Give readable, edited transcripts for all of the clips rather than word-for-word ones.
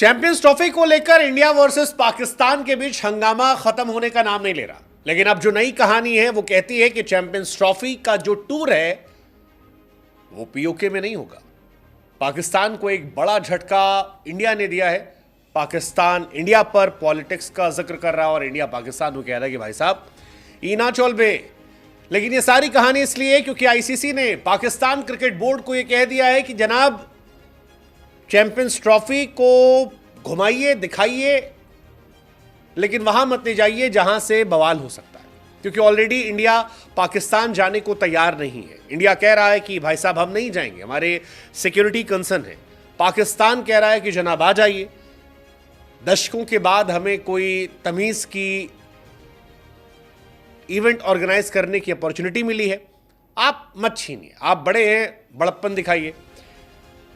Champions trophy को लेकर India versus Pakistan के बीच हंगामा खत्म होने का नाम नहीं ले रहा। लेकिन अब जो नई कहानी है वो कहती है कि चैंपियंस ट्रॉफी का जो टूर है वो पीओके में नहीं होगा। पाकिस्तान को एक बड़ा झटका इंडिया ने दिया है। पाकिस्तान इंडिया पर पॉलिटिक्स का जिक्र कर रहा है और इंडिया पाकिस्तान को कह रहा है कि भाई साहब ईना चोल बे। लेकिन ये सारी कहानी इसलिए क्योंकि आईसीसी ने पाकिस्तान क्रिकेट बोर्ड को यह कह दिया है कि जनाब चैंपियंस ट्रॉफी को घुमाइए दिखाइए, लेकिन वहां मत ले जाइए जहां से बवाल हो सकता है। क्योंकि ऑलरेडी इंडिया पाकिस्तान जाने को तैयार नहीं है। इंडिया कह रहा है कि भाई साहब हम नहीं जाएंगे, हमारे सिक्योरिटी कंसर्न है। पाकिस्तान कह रहा है कि जनाब आ जाइए, दशकों के बाद हमें कोई तमीज की इवेंट ऑर्गेनाइज करने की अपॉर्चुनिटी मिली है, आप मत छीनिए, आप बड़े हैं, बड़प्पन दिखाइए।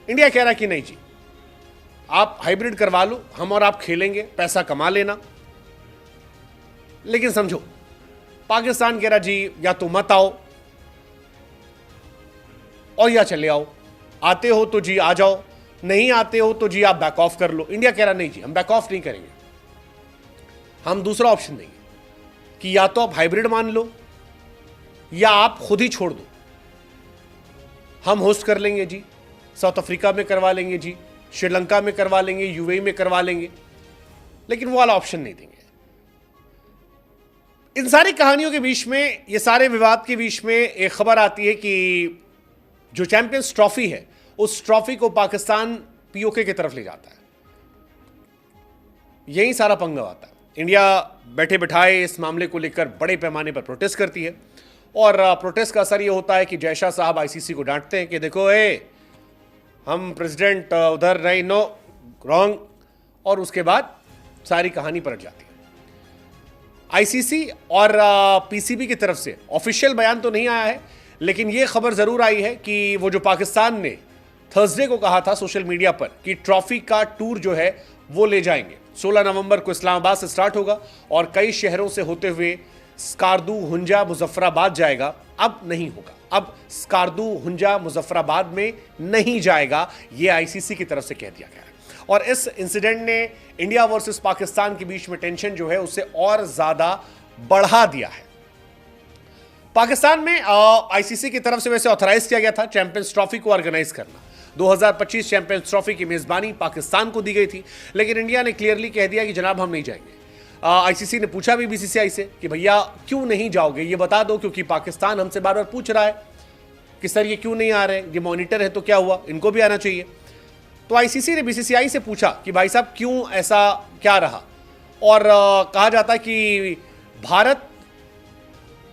इंडिया कह रहा है कि नहीं जी, आप हाइब्रिड करवा लो, हम और आप खेलेंगे, पैसा कमा लेना। लेकिन समझो पाकिस्तान कह रहा जी या तो मत आओ और या चले आओ, आते हो तो जी आ जाओ, नहीं आते हो तो जी आप बैक ऑफ कर लो। इंडिया कह रहा नहीं जी हम बैक ऑफ नहीं करेंगे, हम दूसरा ऑप्शन देंगे कि या तो आप हाइब्रिड मान लो या आप खुद ही छोड़ दो, हम होस्ट कर लेंगे जी, साउथ अफ्रीका में करवा लेंगे जी, श्रीलंका में करवा लेंगे, यूएई में करवा लेंगे, लेकिन वो वाला ऑप्शन नहीं देंगे। इन सारी कहानियों के बीच में, ये सारे विवाद के बीच में एक खबर आती है कि जो चैंपियंस ट्रॉफी है उस ट्रॉफी को पाकिस्तान पीओके की तरफ ले जाता है। यही सारा पंगा आता है। इंडिया बैठे बिठाए इस मामले को लेकर बड़े पैमाने पर प्रोटेस्ट करती है और प्रोटेस्ट का असर यह होता है कि जयशाह साहब आईसीसी को डांटते हैं कि देखो हम प्रेसिडेंट उधर नहीं, नो रॉन्ग, और उसके बाद सारी कहानी पलट जाती है। आईसीसी और पीसीबी की तरफ से ऑफिशियल बयान तो नहीं आया है, लेकिन यह खबर जरूर आई है कि वो जो पाकिस्तान ने थर्सडे को कहा था सोशल मीडिया पर कि ट्रॉफी का टूर जो है वो ले जाएंगे। 16 नवंबर को इस्लामाबाद से स्टार्ट होगा और कई शहरों से होते हुए स्कार्दू, हुंजा, मुजफ्फराबाद जाएगा। अब नहीं होगा, अब स्कार्दू, हुंजा, मुजफ्फराबाद में नहीं जाएगा, यह आईसीसी की तरफ से कह दिया गया है। और इस इंसिडेंट ने इंडिया वर्सेस पाकिस्तान के बीच में टेंशन जो है उसे और ज्यादा बढ़ा दिया है। पाकिस्तान में आईसीसी की तरफ से वैसे ऑथराइज किया गया था चैंपियंस ट्रॉफी को ऑर्गेनाइज करना। 2025 चैंपियंस ट्रॉफी की मेजबानी पाकिस्तान को दी गई थी, लेकिन इंडिया ने क्लियरली कह दिया कि जनाब हम नहीं जाएंगे। आईसीसी ने पूछा भी बीसीसीआई से कि भैया क्यों नहीं जाओगे, ये बता दो, क्योंकि पाकिस्तान हमसे बार बार पूछ रहा है कि सर ये क्यों नहीं आ रहे, ये मॉनिटर है तो क्या हुआ, इनको भी आना चाहिए। तो आईसीसी ने बीसीसीआई से पूछा कि भाई साहब क्यों ऐसा क्या रहा, और कहा जाता है कि भारत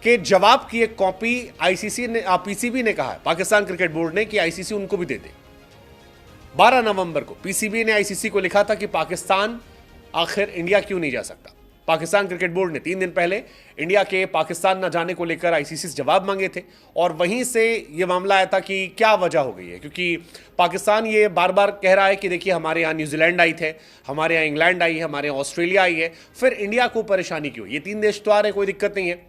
के जवाब की एक कॉपी आईसीसी ने, पीसीबी ने कहा है, पाकिस्तान क्रिकेट बोर्ड ने, कि आईसीसी उनको भी दे दे। 12 नवंबर को पीसीबी ने आईसीसी को लिखा था कि पाकिस्तान आखिर इंडिया क्यों नहीं जा सकता। पाकिस्तान क्रिकेट बोर्ड ने 3 दिन पहले इंडिया के पाकिस्तान न जाने को लेकर आईसीसी से जवाब मांगे थे और वहीं से यह मामला आया था कि क्या वजह हो गई है, क्योंकि पाकिस्तान ये बार बार कह रहा है कि देखिए हमारे यहाँ न्यूजीलैंड आई थे, हमारे यहाँ इंग्लैंड आई है, हमारे यहाँ ऑस्ट्रेलिया आई है, फिर इंडिया को परेशानी क्यों, ये 3 देश तो आ रहे, कोई दिक्कत नहीं है।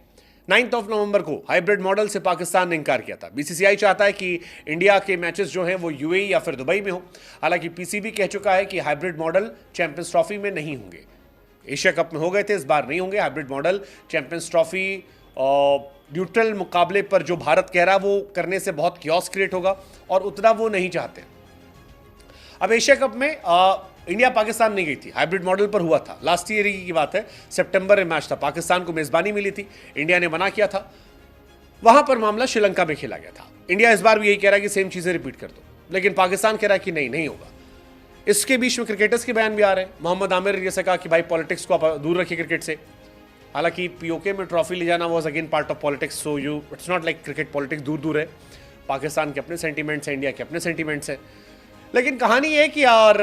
9 नवंबर को हाइब्रिड मॉडल से पाकिस्तान ने इनकार किया था। बीसीसीआई चाहता है कि इंडिया के मैचेस जो हैं वो यूएई या फिर दुबई में हो। हालांकि पीसीबी कह चुका है कि हाइब्रिड मॉडल चैंपियंस ट्रॉफी में नहीं होंगे। एशिया कप में हो गए थे, इस बार नहीं होंगे hybrid model. Champions trophy neutral मुकाबले पर जो भारत कह रहा है वो करने से बहुत क्योस क्रिएट होगा और उतना वो नहीं चाहते। अब एशिया कप में इंडिया पाकिस्तान नहीं गई थी, हाइब्रिड मॉडल पर हुआ था, लास्ट ईयर की बात है, सितंबर में मैच था, पाकिस्तान को मेजबानी मिली थी, इंडिया ने मना किया था, वहां पर मामला श्रीलंका में खेला गया था। इंडिया इस बार भी यही कह रहा है कि सेम चीजें रिपीट कर दो, लेकिन पाकिस्तान कह रहा है कि नहीं होगा। इसके बीच में क्रिकेटर्स के बयान भी आ रहे हैं। मोहम्मद आमिर जैसे कहा कि भाई पॉलिटिक्स को आप दूर रखिए क्रिकेट से। हालांकि पीओके में ट्रॉफी ले जाना was again part of politics, so you it's not like cricket politics दूर है। पाकिस्तान के अपने सेंटीमेंट्स हैं, इंडिया के अपने सेंटीमेंट्स हैं, लेकिन कहानी ये कि यार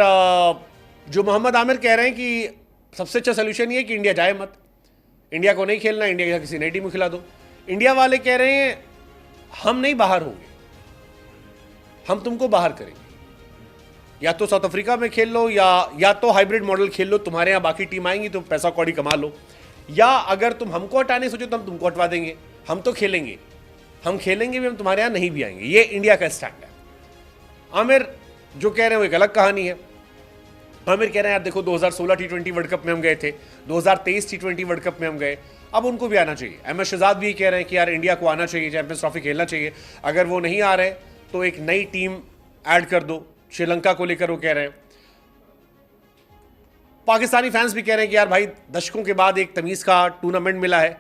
जो मोहम्मद आमिर कह रहे हैं कि सबसे अच्छा सोल्यूशन ये है कि इंडिया जाए मत, इंडिया को नहीं खेलना, इंडिया किसी नई टीम को खिला दो। इंडिया वाले कह रहे हैं हम नहीं बाहर होंगे, हम तुमको बाहर करेंगे, या तो साउथ अफ्रीका में खेल लो या तो हाइब्रिड मॉडल खेल लो, तुम्हारे यहाँ बाकी टीम आएंगी तो पैसा कौड़ी कमा लो, या अगर तुम हमको हटाने सोचो तो हम तुमको हटवा देंगे, हम तो खेलेंगे, हम खेलेंगे भी, हम तुम्हारे यहाँ नहीं भी आएंगे। ये इंडिया का स्टैंड है। आमिर जो कह रहे हैं वो एक अलग कहानी है। आमिर कह रहे हैं यार देखो 2016 टी20 वर्ल्ड कप में हम गए थे, 2023 टी20 वर्ल्ड कप में हम गए, अब उनको भी आना चाहिए। अहमद शहजाद भी कह रहे हैं कि यार इंडिया को आना चाहिए, चैंपियंस ट्रॉफी खेलना चाहिए। अगर वो नहीं आ रहे तो एक नई टीम ऐड कर दो। श्रीलंका को लेकर वो कह रहे हैं। पाकिस्तानी फैंस भी कह रहे हैं कि यार भाई दशकों के बाद एक तमीज़ का टूर्नामेंट मिला है,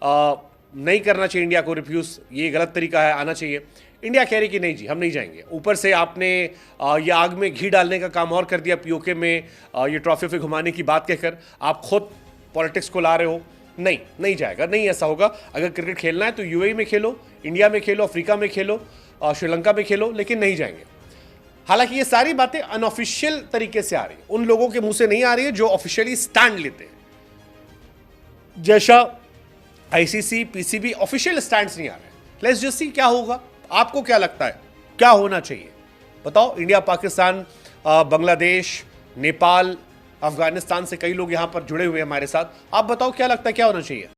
नहीं करना चाहिए इंडिया को रिफ्यूज़, ये गलत तरीका है, आना चाहिए। इंडिया कह रही कि नहीं जी हम नहीं जाएंगे। ऊपर से आपने ये आग में घी डालने का काम और कर दिया पीओके में, ये ट्रॉफी पे घुमाने की बात कहकर आप खुद पॉलिटिक्स को ला रहे हो। नहीं, नहीं जाएगा, नहीं ऐसा होगा। अगर क्रिकेट खेलना है तो यूएई में खेलो, इंडिया में खेलो, अफ्रीका में खेलो, श्रीलंका में खेलो, लेकिन नहीं जाएंगे। हालांकि ये सारी बातें अनऑफिशियल तरीके से आ रही है, उन लोगों के मुंह से नहीं आ रही है जो ऑफिशियली स्टैंड लेते हैं। जैसा आईसीसी, पीसीबी ऑफिशियल स्टैंड्स नहीं आ रहे। लेट्स जस्ट सी क्या होगा। आपको क्या लगता है क्या होना चाहिए बताओ। इंडिया, पाकिस्तान, बांग्लादेश, नेपाल, अफगानिस्तान से कई लोग यहां पर जुड़े हुए हैं हमारे साथ। आप बताओ क्या लगता है क्या होना चाहिए।